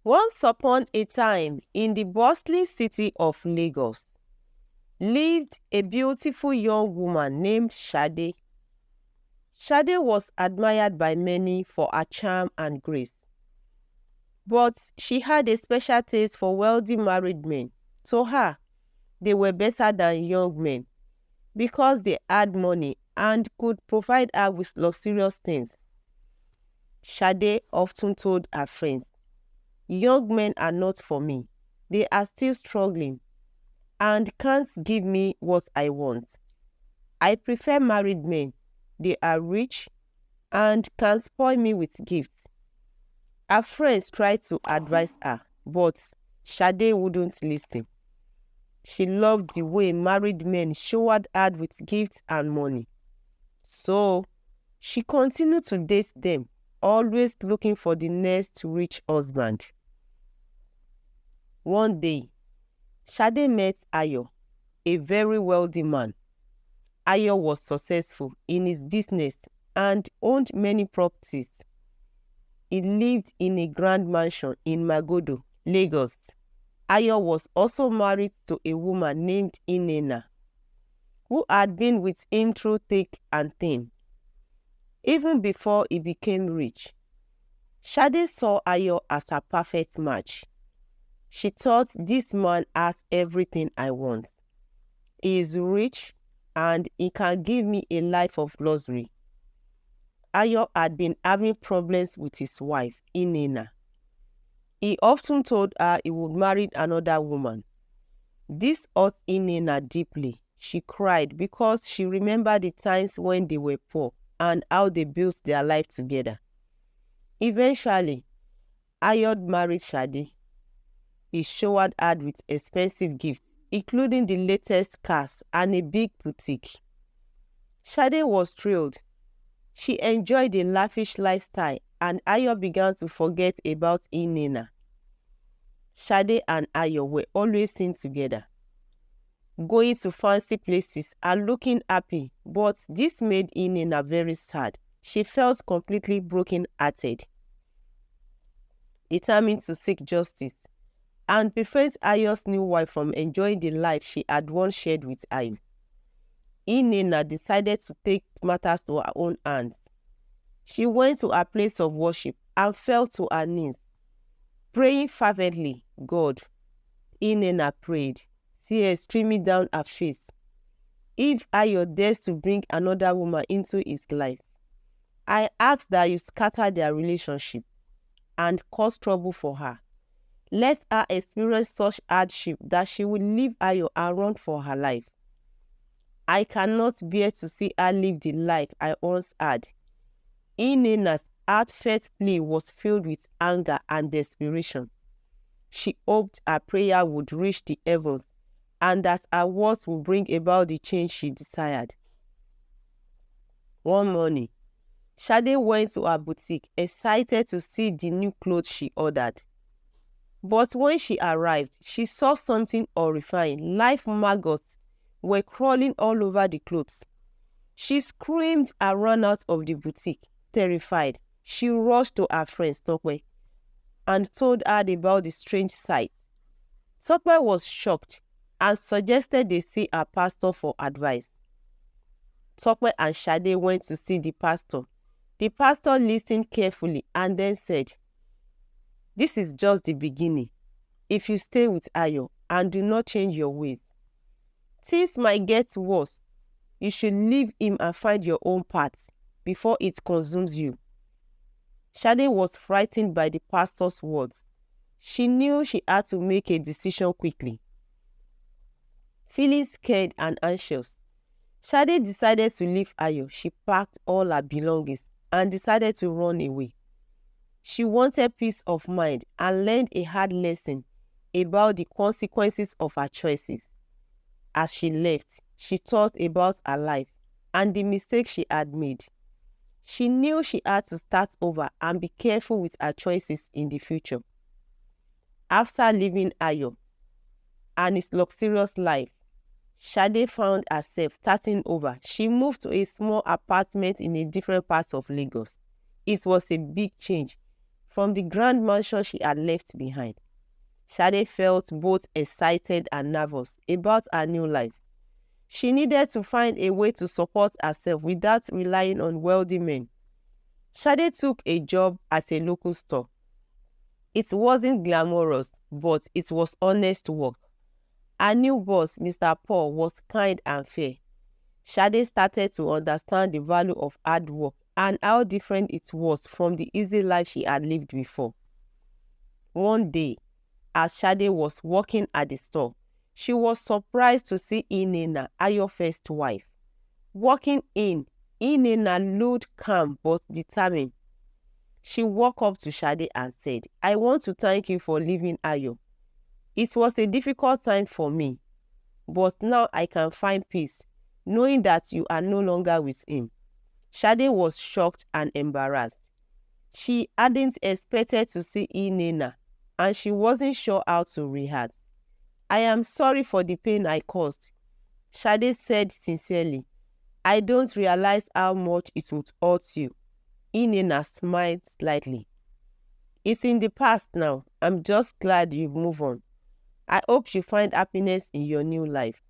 Once upon a time, in the bustling city of Lagos, lived a beautiful young woman named Sade. Sade was admired by many for her charm and grace, but she had a special taste for wealthy married men. To her, they were better than young men because they had money and could provide her with luxurious things. Sade often told her friends, "Young men are not for me. They are still struggling and can't give me what I want. I prefer married men. They are rich and can spoil me with gifts." Her friends tried to advise her, but Sade wouldn't listen. She loved the way married men showered her with gifts and money. So, she continued to date them, always looking for the next rich husband. One day, Sade met Ayo, a very wealthy man. Ayo was successful in his business and owned many properties. He lived in a grand mansion in Magodo, Lagos. Ayo was also married to a woman named Nnena, who had been with him through thick and thin. Even before he became rich, Sade saw Ayo as a perfect match. She thought, "This man has everything I want. He is rich and he can give me a life of luxury." Ayo had been having problems with his wife, Nnena. He often told her he would marry another woman. This hurt Nnena deeply. She cried because she remembered the times when they were poor and how they built their life together. Eventually, Ayo married Sade. He showered her with expensive gifts, including the latest cars and a big boutique. Sade was thrilled. She enjoyed a lavish lifestyle, and Ayo began to forget about Nnena. Sade and Ayo were always seen together, going to fancy places and looking happy, but this made Nnena very sad. She felt completely broken-hearted. Determined to seek justice and prevent Ayo's new wife from enjoying the life she had once shared with Ayo, Nnena decided to take matters to her own hands. She went to her place of worship and fell to her knees, praying fervently. "God," Nnena prayed, tears streaming down her face, "if Ayo dares to bring another woman into his life, I ask that you scatter their relationship and cause trouble for her. Let her experience such hardship that she will leave Ayo and run for her life. I cannot bear to see her live the life I once had." Nnena's heartfelt plea was filled with anger and desperation. She hoped her prayer would reach the heavens and that her words would bring about the change she desired. One morning, Sade went to her boutique, excited to see the new clothes she ordered. But when she arrived, she saw something horrifying. Live maggots were crawling all over the clothes. She screamed and ran out of the boutique, terrified. She rushed to her friend Tope and told her about the strange sight. Tope was shocked and suggested they see her pastor for advice. Tope and Sade went to see the pastor. The pastor listened carefully and then said, "This is just the beginning. If you stay with Ayo and do not change your ways, things might get worse. You should leave him and find your own path before it consumes you." Sade was frightened by the pastor's words. She knew she had to make a decision quickly. Feeling scared and anxious, Sade decided to leave Ayo. She packed all her belongings and decided to run away. She wanted peace of mind and learned a hard lesson about the consequences of her choices. As she left, she thought about her life and the mistakes she had made. She knew she had to start over and be careful with her choices in the future. After leaving Ayo and his luxurious life, Sade found herself starting over. She moved to a small apartment in a different part of Lagos. It was a big change from the grand mansion she had left behind. Sade felt both excited and nervous about her new life. She needed to find a way to support herself without relying on wealthy men. Sade took a job at a local store. It wasn't glamorous, but it was honest work. Her new boss, Mr. Paul, was kind and fair. Sade started to understand the value of hard work and how different it was from the easy life she had lived before. One day, as Sade was working at the store, she was surprised to see Nnena, Ayo's first wife. Walking in, Nnena looked calm but determined. She walked up to Sade and said, "I want to thank you for leaving Ayo. It was a difficult time for me, but now I can find peace, knowing that you are no longer with him." Sade was shocked and embarrassed. She hadn't expected to see Nnena, and she wasn't sure how to react. "I am sorry for the pain I caused," Sade said sincerely. "I don't realize how much it would hurt you." Nnena smiled slightly. "It's in the past now. I'm just glad you've moved on. I hope you find happiness in your new life."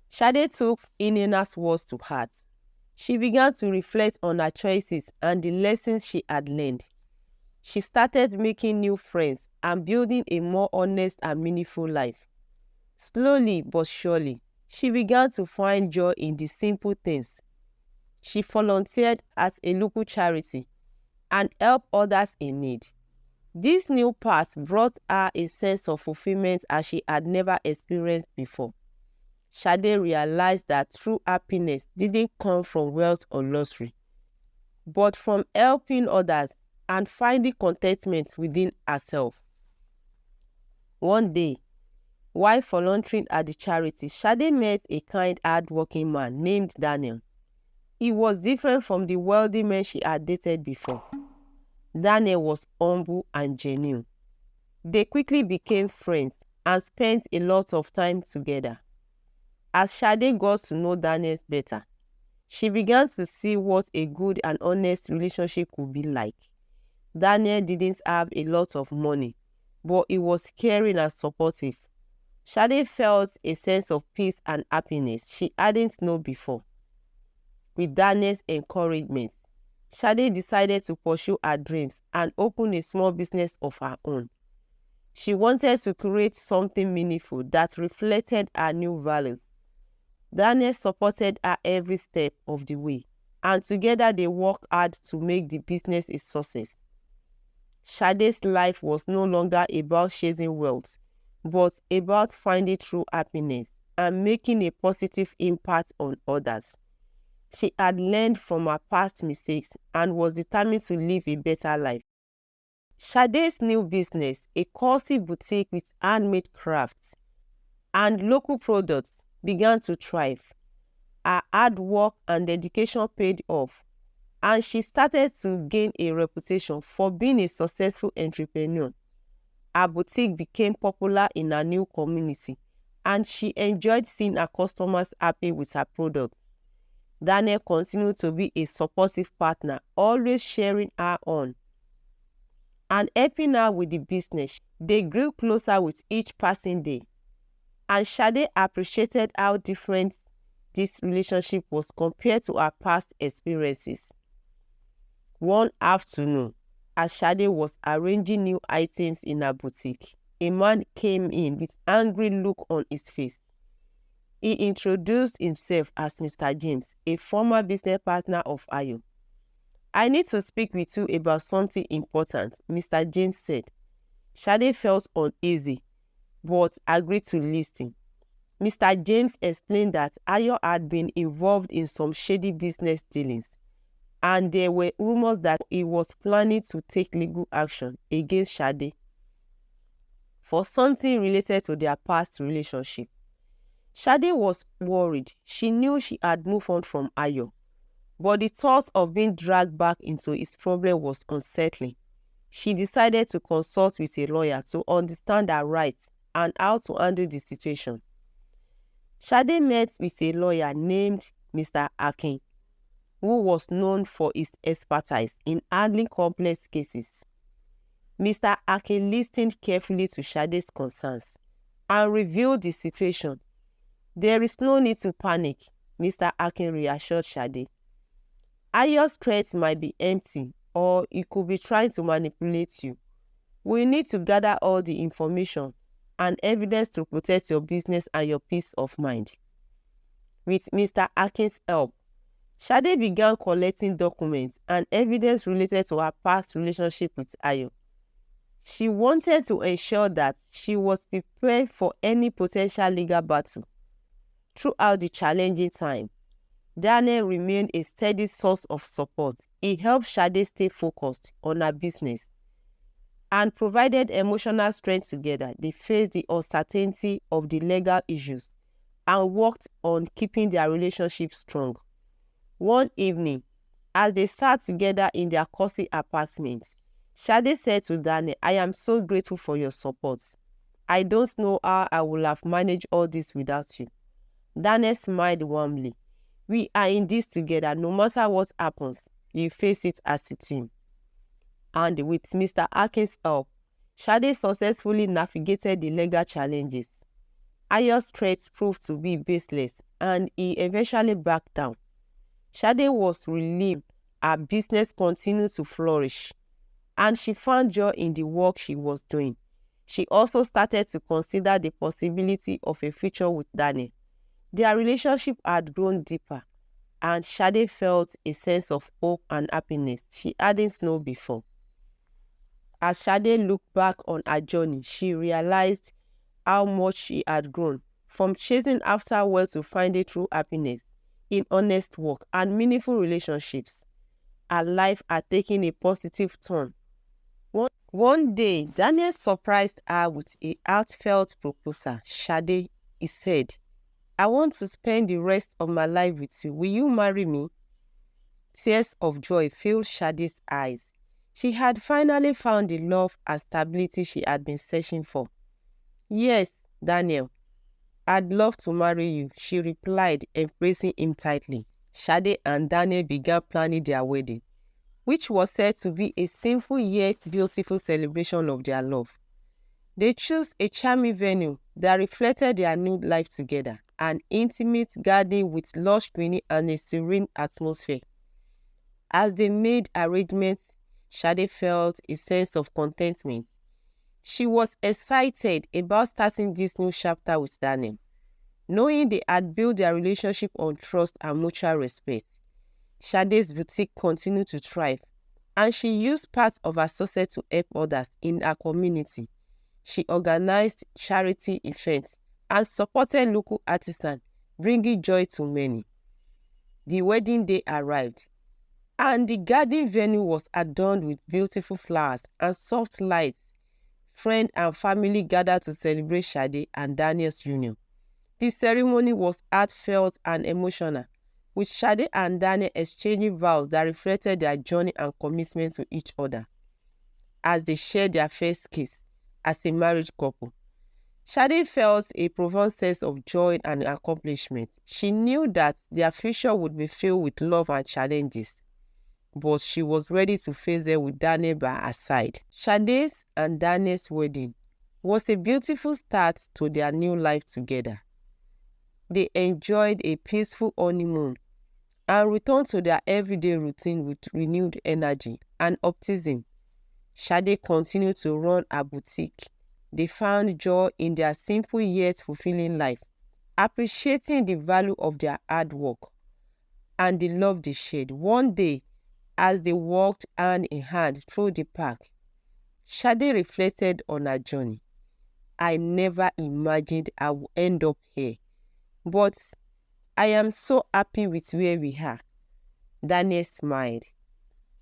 Sade took Nnena's words to heart. She began to reflect on her choices and the lessons she had learned. She started making new friends and building a more honest and meaningful life. Slowly but surely, she began to find joy in the simple things. She volunteered at a local charity and helped others in need. This new path brought her a sense of fulfillment as she had never experienced before. Sade realized that true happiness didn't come from wealth or luxury, but from helping others and finding contentment within herself. One day, while volunteering at the charity, Sade met a kind, hard-working man named Daniel. He was different from the wealthy men she had dated before. Daniel was humble and genuine. They quickly became friends and spent a lot of time together. As Sade got to know Daniel better, she began to see what a good and honest relationship could be like. Daniel didn't have a lot of money, but he was caring and supportive. Sade felt a sense of peace and happiness she hadn't known before. With Daniel's encouragement, Sade decided to pursue her dreams and open a small business of her own. She wanted to create something meaningful that reflected her new values. Daniel supported her every step of the way, and together they worked hard to make the business a success. Sade's life was no longer about chasing wealth, but about finding true happiness and making a positive impact on others. She had learned from her past mistakes and was determined to live a better life. Sade's new business, a cozy boutique with handmade crafts and local products, began to thrive. Her hard work and dedication paid off, and she started to gain a reputation for being a successful entrepreneur. Her boutique became popular in her new community, and she enjoyed seeing her customers happy with her products. Daniel continued to be a supportive partner, always cheering her on and helping her with the business. They grew closer with each passing day, and Sade appreciated how different this relationship was compared to her past experiences. One afternoon, as Sade was arranging new items in her boutique, a man came in with an angry look on his face. He introduced himself as Mr. James, a former business partner of Ayo. "I need to speak with you about something important," Mr. James said. Sade felt uneasy, but agreed to listen. Mr. James explained that Ayo had been involved in some shady business dealings, and there were rumors that he was planning to take legal action against Sade for something related to their past relationship. Sade was worried. She knew she had moved on from Ayo, but the thought of being dragged back into his problem was unsettling. She decided to consult with a lawyer to understand her rights and how to handle the situation. Sade met with a lawyer named Mr. Akin, who was known for his expertise in handling complex cases. Mr. Akin listened carefully to Sade's concerns and revealed the situation. "There is no need to panic," Mr. Akin reassured Sade. "Ayo's threats might be empty, or he could be trying to manipulate you. We need to gather all the information and evidence to protect your business and your peace of mind." With Mr. Akin's help, Sade began collecting documents and evidence related to her past relationship with Ayo. She wanted to ensure that she was prepared for any potential legal battle. Throughout the challenging time, Daniel remained a steady source of support. He helped Sade stay focused on her business and provided emotional strength together. They faced the uncertainty of the legal issues and worked on keeping their relationship strong. One evening, as they sat together in their cozy apartment, Sade said to Daniel, "I am so grateful for your support. I don't know how I would have managed all this without you." Daniel smiled warmly. "We are in this together. No matter what happens, you face it as a team." And with Mr. Akin's help, Sade successfully navigated the legal challenges. Ayo's threats proved to be baseless, and he eventually backed down. Sade was relieved her business continued to flourish, and she found joy in the work she was doing. She also started to consider the possibility of a future with Daniel. Their relationship had grown deeper, and Sade felt a sense of hope and happiness she hadn't known before. As Sade looked back on her journey, she realized how much she had grown, from chasing after wealth to finding true happiness in honest work and meaningful relationships. Her life had taken a positive turn. One day, Daniel surprised her with a heartfelt proposal. "Sade," he said, "I want to spend the rest of my life with you. Will you marry me?" Tears of joy filled Sade's eyes. She had finally found the love and stability she had been searching for. "Yes, Daniel, I'd love to marry you," she replied, embracing him tightly. Sade and Daniel began planning their wedding, which was said to be a simple yet beautiful celebration of their love. They chose a charming venue that reflected their new life together, an intimate garden with lush greenery and a serene atmosphere. As they made arrangements, Sade felt a sense of contentment. She was excited about starting this new chapter with Daniel, knowing they had built their relationship on trust and mutual respect. Sade's boutique continued to thrive, and she used part of her success to help others in her community. She organized charity events and supported local artisans, bringing joy to many. The wedding day arrived, and the garden venue was adorned with beautiful flowers and soft lights. Friends and family gathered to celebrate Sade and Daniel's union. The ceremony was heartfelt and emotional, with Sade and Daniel exchanging vows that reflected their journey and commitment to each other. As they shared their first kiss as a married couple, Sade felt a profound sense of joy and accomplishment. She knew that their future would be filled with love and challenges, but she was ready to face them with Daniel by her side. Sade's and Daniel's wedding was a beautiful start to their new life together. They enjoyed a peaceful honeymoon and returned to their everyday routine with renewed energy and optimism. Sade continued to run her boutique. They found joy in their simple yet fulfilling life, appreciating the value of their hard work and the love they shared. One day, as they walked hand in hand through the park, Sade reflected on her journey. "I never imagined I would end up here, but I am so happy with where we are." Daniel smiled.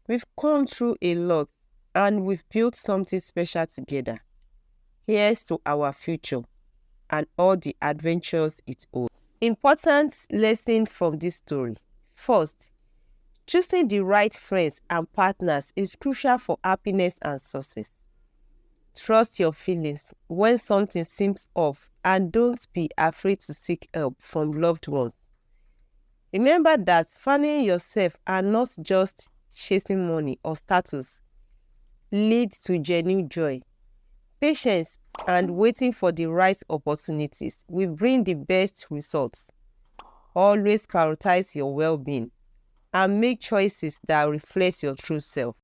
"We've come through a lot, and we've built something special together. Here's to our future and all the adventures it holds." Important lesson from this story. First, choosing the right friends and partners is crucial for happiness and success. Trust your feelings when something seems off, and don't be afraid to seek help from loved ones. Remember that valuing yourself and not just chasing money or status. leads to genuine joy. Patience and waiting for the right opportunities will bring the best results. Always prioritize your well-being and make choices that reflect your true self.